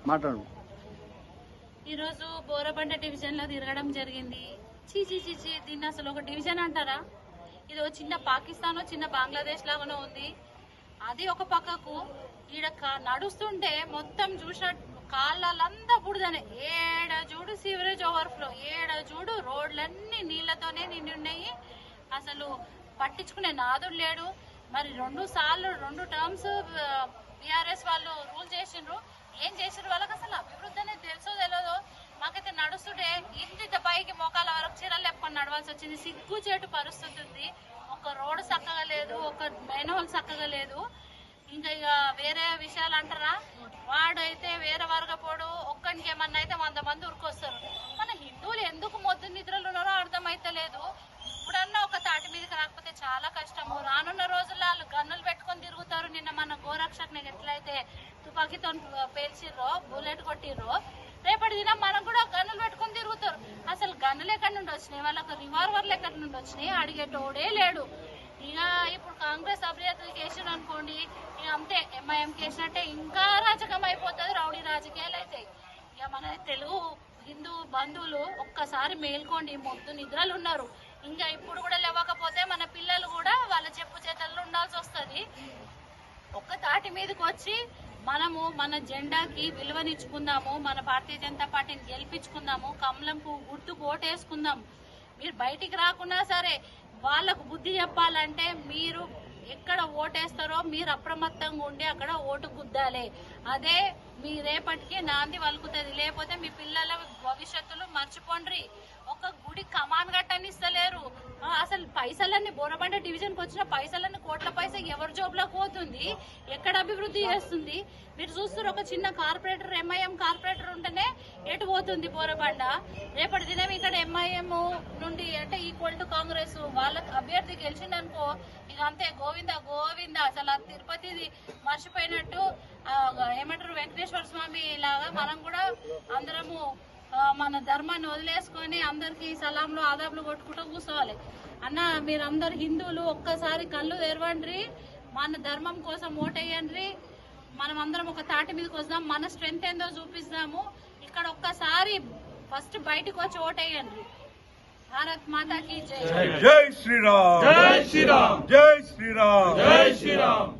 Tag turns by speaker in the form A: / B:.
A: మాట్లాడు.
B: ఈరోజు బోరబండ డివిజన్ లో తిరగడం జరిగింది. చీచి దీన్ని అసలు ఒక డివిజన్ అంటారా? ఇది ఒక చిన్న పాకిస్తాన్, చిన్న బంగ్లాదేశ్ లాగానే ఉంది. అది ఒక పక్కకు ఈడ నడుస్తుంటే మొత్తం చూసిన కాళ్ళంతా బుడదనే. ఏడ చూడు సీవరేజ్ ఓవర్ఫ్లో, ఏడ చూడు రోడ్లన్నీ నీళ్లతోనే నిండి ఉన్నాయి. అసలు పట్టించుకునే నాదుడు లేడు. మరి 2 టర్మ్స్ బీఆర్ఎస్ వాళ్ళు రూల్ చేసిండ్రు. ఏం చేసిండ్రు? వాళ్ళకి అసలు అభివృద్ధి అనేది తెలుసో తెలియదో. మాకైతే నడుస్తుంటే ఇంత పైకి మోకాల వరకు చీరలు లేపుకొని నడవాల్సి వచ్చింది. సిగ్గుచేటు పరిస్థితి ఉంది. ఒక రోడ్డు చక్కగా లేదు, ఒక మెయిన్ హోల్ చక్కగా లేదు. ఇంకా వేరే విషయాలు అంటారా? వాడైతే వేరే వర్గపోడు ఒక్కడికి ఏమన్నా అయితే 100 మంది ఉరికొస్తారు. మన హిందువులు ఎందుకు మొద్దు నిద్రలు ఉన్నారో అర్థమైతలేదు. ఇప్పుడన్నా ఒక తాటి మీదకి రాకపోతే చాలా కష్టము. రానున్న రోజుల్లో వాళ్ళు గన్నులు పెట్టుకొని తిరుగుతారు. నిన్న మన గోరక్షక్ని ఎట్లయితే తుపాకీతో పేల్చిర్రో, బుల్లెట్ కొట్టిర్రో, రేపటి దినం మనం కూడా గన్నులు పెట్టుకొని తిరుగుతారు. అసలు గన్నులు ఎక్కడి నుండి వచ్చినాయి? వాళ్ళకు రివాల్వర్లు ఎక్కడి నుండి వచ్చినాయి? అడిగేటోడే లేడు. ఇక ఇప్పుడు కాంగ్రెస్ అభ్యర్థులకి వేసిన అనుకోండి, ఇక అంతే ఎంఐఎంకి వేసినట్టే ఇంకా రాజకం అయిపోతుంది. రౌడీ రాజకీయాలు అవుతాయి. ఇక మన తెలుగు హిందూ బంధువులు ఒక్కసారి మేల్కోండి. మొద్దు నిద్రలు ఉన్నారు. ఇంకా ఇప్పుడు కూడా లేవకపోతే మన పిల్లలు కూడా వాళ్ళ చెప్పు చేతల్లో ఉండాల్సి వస్తుంది. ఒక్క తాటి మీదకి వచ్చి మనము మన జెండాకి విలువనిచ్చుకుందాము, మన భారతీయ జనతా పార్టీని గెలిపించుకుందాము, కమలం పువ్వు గుర్తుకు ఓటేసుకుందాం. మీరు బయటికి రాకున్నా సరే వాళ్ళకు బుద్ధి చెప్పాలంటే మీరు ఎక్కడ ఓటేస్తారో మీరు అప్రమత్తంగా ఉండి అక్కడ ఓటు గుద్దాలి. అదే మీ రేపటికి నాంది వలుకుతుంది. లేకపోతే మీ పిల్లల భవిష్యత్తులు మర్చిపోండ్రి. ఒక గుడి కమాన్ గట్టనిస్తలేరు. అసలు పైసలన్నీ బోరబండ డివిజన్కి వచ్చిన పైసలన్నీ కోట్ల పైసా ఎవరి జోబులోకి పోతుంది? ఎక్కడ అభివృద్ధి చేస్తుంది? మీరు చూస్తారు, ఒక చిన్న కార్పొరేటర్ ఎంఐఎం కార్పొరేటర్ ఉంటేనే ఎటు పోతుంది బోరబండ. రేపటి దినం ఇక్కడ ఎంఐఎం నుండి అంటే ఈక్వల్ టు కాంగ్రెస్ వాళ్ళ అభ్యర్థి గెలిచిందనుకో, ఇక అంతే గోవింద గోవింద. అసలు ఆ తిరుపతిది మర్చిపోయినట్టు ఏమంటారు, వెంకటేశ్వర స్వామి లాగా మనం కూడా అందరము మన ధర్మాన్ని వదిలేసుకొని అందరికి సలాంలు ఆదాబులు కొట్టుకుంటూ కూర్చోవాలి. అన్న, మీరందరు హిందువులు ఒక్కసారి కళ్ళు తెరవండి, మన ధర్మం కోసం ఓటేయండి. మనం అందరం ఒక తాటి మీదకి వద్దాం, మన స్ట్రెంత్ ఏందో చూపిస్తాము. ఇక్కడ ఒక్కసారి ఫస్ట్ బయటకు వచ్చి ఓటేయండి. భారత్ మాతాకి జై.
A: జై శ్రీరామ్, జై శ్రీరామ్, జై శ్రీరామ్, జై శ్రీరామ్.